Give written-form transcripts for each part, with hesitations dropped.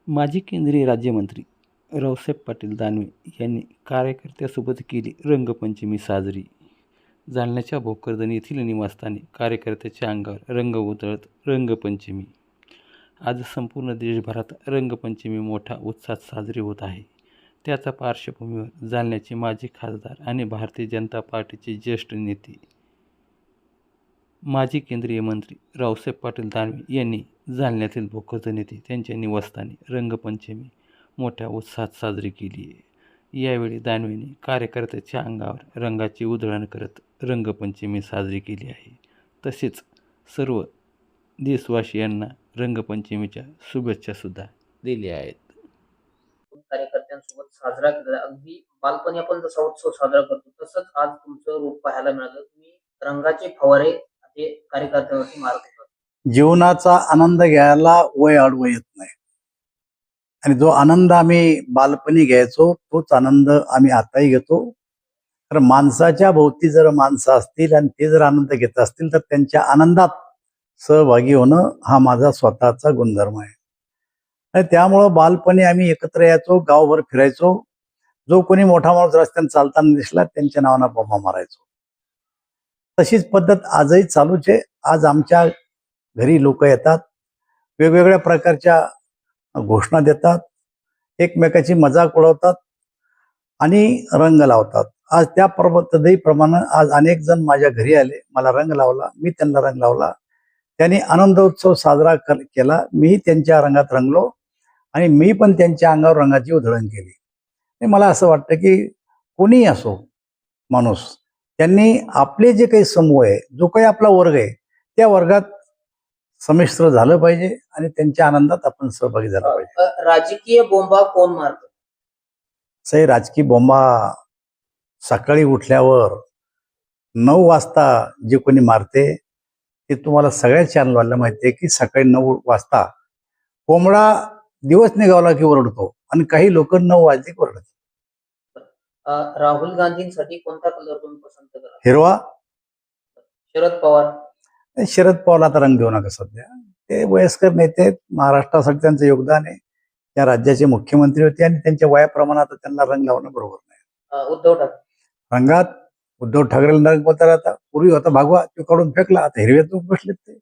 माजी केंद्रीय राज्यमंत्री रावसाहेब पाटील दानवे यांनी कार्यकर्त्यांसोबत केली रंगपंचमी साजरी. जालन्याच्या भोकरदन येथील निवासस्थानी कार्यकर्त्यांच्या अंगावर रंग उधळत रंगपंचमी. आज संपूर्ण देशभरात रंगपंचमी मोठ्या उत्साहात साजरी होत आहे. त्याच्या पार्श्वभूमीवर जालन्याचे माजी खासदार आणि भारतीय जनता पार्टीचे ज्येष्ठ नेते माजी केंद्रीय मंत्री रावसाहेब पाटील दानवे यांनी जालन्यातील भोकरदन येथे त्यांच्या निवासस्थानी रंगपंचमी मोठ्या उत्साहात साजरी केली आहे. यावेळी दानवेंनी कार्यकर्त्यांच्या अंगावर रंगाची उधळण करत रंगपंचमी साजरी केली आहे. तसेच सर्व देशवासियांना रंगपंचमीच्या शुभेच्छा सुद्धा दिल्या आहेत. कार्यकर्त्यांसोबत साजरा केला. अगदी बालपणी आपण जसा उत्सव साजरा करतो तसंच आज तुमचं रूप पाहायला मिळालं. तुम्ही रंगाचे फवारे ते कार्यकर्त्यांवरती मारत होता. जीवनाचा आनंद घ्यायला वय अडवं येत नाही आणि जो आनंद आम्ही बालपणी घ्यायचो तोच आनंद आम्ही आताही घेतो. तर माणसाच्या भोवती जर माणसं असतील आणि ते जर आनंद घेत असतील तर त्यांच्या आनंदात सहभागी होणं हा माझा स्वतःचा गुणधर्म आहे. आणि त्यामुळं बालपणी आम्ही एकत्र यायचो, गावभर फिरायचो. जो कोणी मोठा माणूस रस्त्याने चालताना दिसला त्यांच्या नावानं बोंबा मारायचो. तशीच पद्धत आजही चालूच आहे. आज आमच्या घरी लोक येतात, वेगवेगळ्या प्रकारच्या घोषणा देतात, एकमेकाची मजाक उडवतात आणि रंग लावतात. आज त्या पद्धतीप्रमाणे आज अनेक जण माझ्या घरी आले, मला रंग लावला, मी त्यांना रंग लावला. त्यांनी आनंदोत्सव साजरा केला, मीही त्यांच्या रंगात रंगलो आणि मी पण त्यांच्या अंगावर रंगाची उधळण केली. आणि मला असं वाटतं की कोणीही असो माणूस, त्यांनी आपले जे काही समूह आहे, जो काही आपला वर्ग आहे, त्या वर्गात संमिश्र झालं पाहिजे आणि त्यांच्या आनंदात आपण सहभागी झाला पाहिजे. राजकीय बोंबा कोण मारतो? सही राजकीय बोंबा सकाळी उठल्यावर 9 वाजता जे कोणी मारते ते तुम्हाला सगळ्या चॅनलवाला माहिती आहे की सकाळी 9 वाजता कोंबडा दिवस निघावला की ओरडतो आणि काही लोक 9 वाजले की ओरडतात. राहुल गांधींसाठी कोणता कलर तुम्ही पसंत करा? हिरवा. शरद पवार? शरद पवारला आता रंग देऊ नका सध्या. ते वयस्कर नेते आहेत, महाराष्ट्रासाठी त्यांचं योगदान आहे. त्या राज्याचे मुख्यमंत्री होते आणि त्यांच्या वयाप्रमाणे आता त्यांना रंग लावणं बरोबर नाही. उद्धव ठाकरे रंगात उद्धव ठाकरेला रंग बोलता राहता. पूर्वी होता भागवा, तो काढून फेकला, आता हिरव्यात बसलेत ते.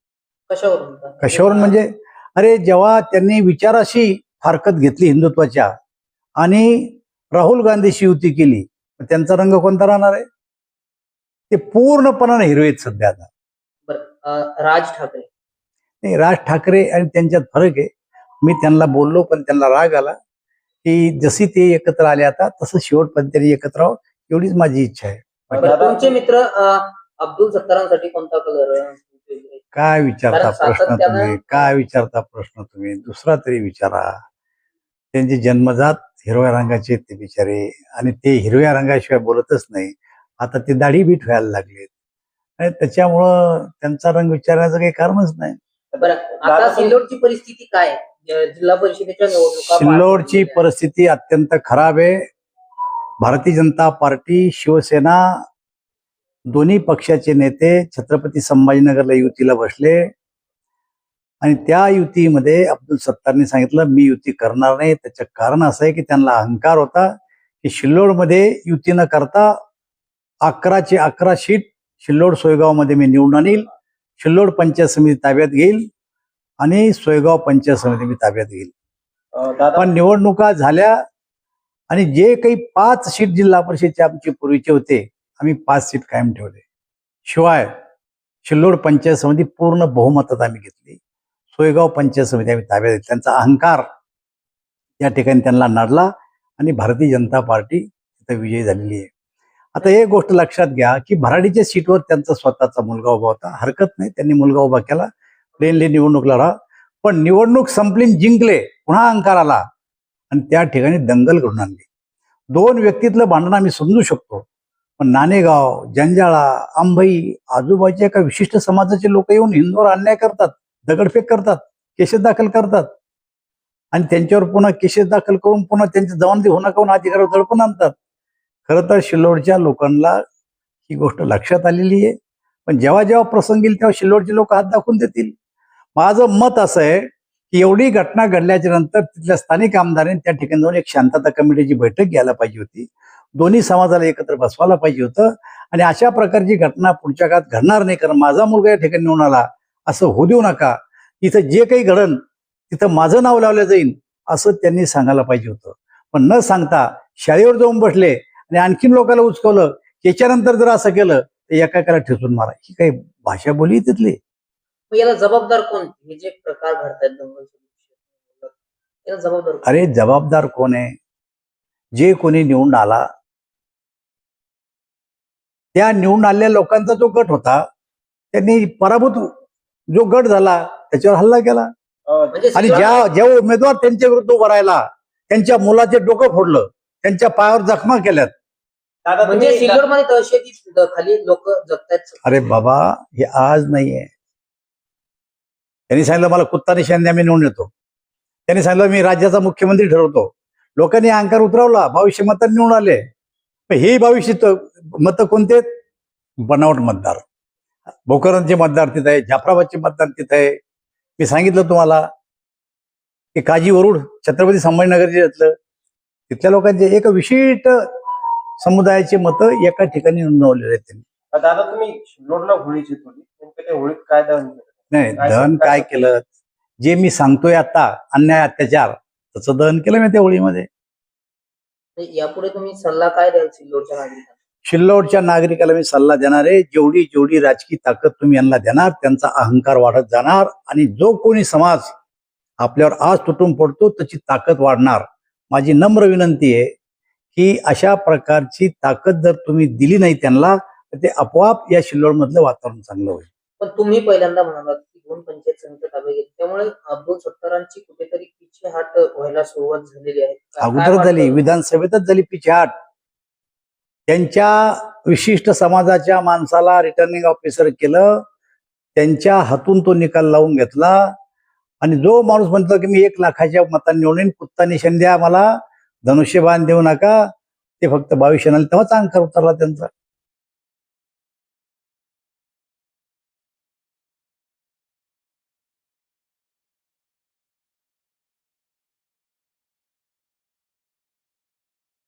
कशावरून म्हणजे अरे जेव्हा त्यांनी विचाराशी फारकत घेतली हिंदुत्वाच्या आणि राहुल गांधीशी युती केली, त्यांचा रंग कोणता राहणार आहे? ते पूर्णपणाने हिरवेत सध्या आता. राज ठाकरे? नाही, राज ठाकरे आणि त्यांच्यात फरक आहे. मी त्यांना बोललो पण त्यांना राग आला की जशी ते एकत्र आले आता तसं शेवटपर्यंत त्यांनी एकत्र राहावं एवढीच माझी इच्छा आहे. तुमचे मित्र अब्दुल सत्तारांसाठी कोणता कलर? काय विचारता प्रश्न तुम्ही? काय विचारता प्रश्न तुम्ही? दुसरा तरी विचारा. त्यांचे जन्मजात हिरव्या रंगाचे ते बिचारे आणि ते हिरव्या रंगाशिवाय बोलतच नाही. आता ते दाढी बीट व्हायला लागलेत आणि त्याच्यामुळं त्यांचा रंग विचारण्याचं काही कारणच नाही. आता सिल्लोडची परिस्थिती काय? जिल्हा परिषदेच्या निवडणुका, सिल्लोडची परिस्थिती अत्यंत खराब आहे. भारतीय जनता पार्टी, शिवसेना दोन्ही पक्षाचे नेते छत्रपती संभाजीनगरला युतीला बसले आणि त्या युतीमध्ये अब्दुल सत्तारने सांगितलं मी युती करणार नाही. त्याचं कारण असं आहे की त्यांना अहंकार होता की सिल्लोडमध्ये युती न करता 11चे 11 सीट सिल्लोड सोयगावमध्ये मी निवडून आणील, सिल्लोड पंचायत समिती ताब्यात घेईल आणि सोयगाव पंचायत समिती मी ताब्यात घेईल. पण निवडणुका झाल्या आणि जे काही 5 सीट जिल्हा परिषदेचे आमचे पूर्वीचे होते, आम्ही 5 सीट कायम ठेवले. शिवाय सिल्लोड पंचायत समिती पूर्ण बहुमतात आम्ही घेतली. सोयगाव पंचायत समिती आम्ही ताब्यात घेतली. त्यांचा अहंकार या ठिकाणी त्यांना नडला आणि भारतीय जनता पार्टी तिथे विजयी झालेली आहे. आता एक गोष्ट लक्षात घ्या की भराडीच्या सीटवर त्यांचा स्वतःचा मुलगा उभा होता. हरकत नाही, त्यांनी मुलगा उभा केला, प्लेनली निवडणूक लढा. पण निवडणूक संपली, जिंकले, पुन्हा अहंकार आला आणि त्या ठिकाणी दंगल घडून आणली. 2 व्यक्तीतलं भांडण आम्ही समजू शकतो, पण नाणेगाव, जंजाळा, अंबई आजूबाजूच्या एका विशिष्ट समाजाचे लोक येऊन हिंदूवर अन्याय करतात, दगडफेक करतात, केसेस दाखल करतात आणि त्यांच्यावर पुन्हा केसेस दाखल करून पुन्हा त्यांच्या जबाबदारी होणार काऊन अधिकारावर दडपून आणतात. खरं तर सिल्लोडच्या लोकांना ही गोष्ट लक्षात आलेली आहे. पण जेव्हा जेव्हा प्रसंग येईल तेव्हा सिल्लोडचे लोक हात दाखवून देतील. माझं मत असं आहे की एवढी घटना घडल्याच्या नंतर तिथल्या स्थानिक आमदारांनी त्या ठिकाणी जाऊन एक शांतता कमिटीची बैठक घ्यायला पाहिजे होती. दोन्ही समाजाला एकत्र बसवायला पाहिजे होतं आणि अशा प्रकारची घटना पुढच्या काळात घडणार नाही, कारण माझा मुलगा या ठिकाणी निवडून आला असं होऊ देऊ नका. इथं जे काही घडन तिथं माझं नाव लावलं जाईल असं त्यांनी सांगायला पाहिजे होतं. पण न सांगता शाळेवर जाऊन बसले आणि आणखीन लोकांना उचकवलं. त्याच्यानंतर जर असं केलं तर एकाला ठेचून मारा, ही काही भाषा बोली तिथली. मग याला जबाबदार कोण? हे जे प्रकार घडतात दंगल, याला जबाबदार कोण? अरे जबाबदार कोण आहे? जे कोणी निवडून आला त्या निवडून आलेल्या लोकांचा जो गट होता त्यांनी पराभूत जो गट झाला त्याच्यावर हल्ला केला म्हणजे आणि ज्या उमेदवार त्यांच्या विरुद्ध उभा राहिला त्यांच्या मुलाचे डोकं फोडलं, त्यांच्या पायावर जखमा केल्यात. म्हणजे सिल्लोडमध्ये दहशती खाली लोक जगतायत. अरे बाबा हे आज नाहीये. त्यांनी सांगितलं मला कुत्ता निशांनी आम्ही निवडून येतो. त्यांनी सांगितलं मी राज्याचा मुख्यमंत्री ठरवतो. लोकांनी अहंकार उतरवला, 2200 मतांनी निवडून आले. हे 2200 मतं कोणते? बनावट मतदार. भोकरांचे मतदार तिथे आहे, जाफराबादचे मतदार तिथे आहे. मी सांगितलं तुम्हाला की काजी वरुड छत्रपती संभाजीनगर जिल्ह्यातलं तिथल्या लोकांचे एक विशिष्ट समुदायाचे मतं एका ठिकाणी नोंदवलेले आहेत त्यांनी. दादा तुम्ही सिल्लोडला होळीची थोडी नेमकं त्या होळीत काय दहन केलं? नाही दहन काय केलं? जे मी सांगतोय आता अन्याय अत्याचार त्याचं दहन केलं मी त्या होळीमध्ये. यापुढे तुम्ही सल्ला काय द्याल सिल्लोडच्या नागरिकांना? सिल्लोडच्या नागरिकाला मी सल्ला देणार आहे, जेवढी जेवढी राजकीय ताकद तुम्ही यांना देणार त्यांचा अहंकार वाढत जाणार आणि जो कोणी समाज आपल्यावर आज तुटून पडतो त्याची ताकद वाढणार. माझी नम्र विनंती आहे की अशा प्रकारची ताकद जर तुम्ही दिली नाही त्यांना तर ते आपोआप या सिल्लोडमधलं वातावरण चांगलं होईल. पण तुम्ही पहिल्यांदा म्हणालात की 2 पंचायत समित्या ताब्यात घेतल्या, त्यामुळे अब्दुल सत्तारांची कुठेतरी पिछेहाट व्हायला सुरुवात झालेली आहे. काय अगोदर झाली, वाटतं? विधानसभेतच झाली पिछेहाट. त्यांच्या विशिष्ट समाजाच्या माणसाला रिटर्निंग ऑफिसर केलं, त्यांच्या हातून तो निकाल लावून घेतला आणि जो माणूस म्हणतो की मी 1 लाखाच्या मतांनी निवडून कुत्ता निशाण द्या मला, धनुष्यबाण देऊ नका, ते फक्त 22 आले तेव्हाच अहंकार उतरला त्यांचा.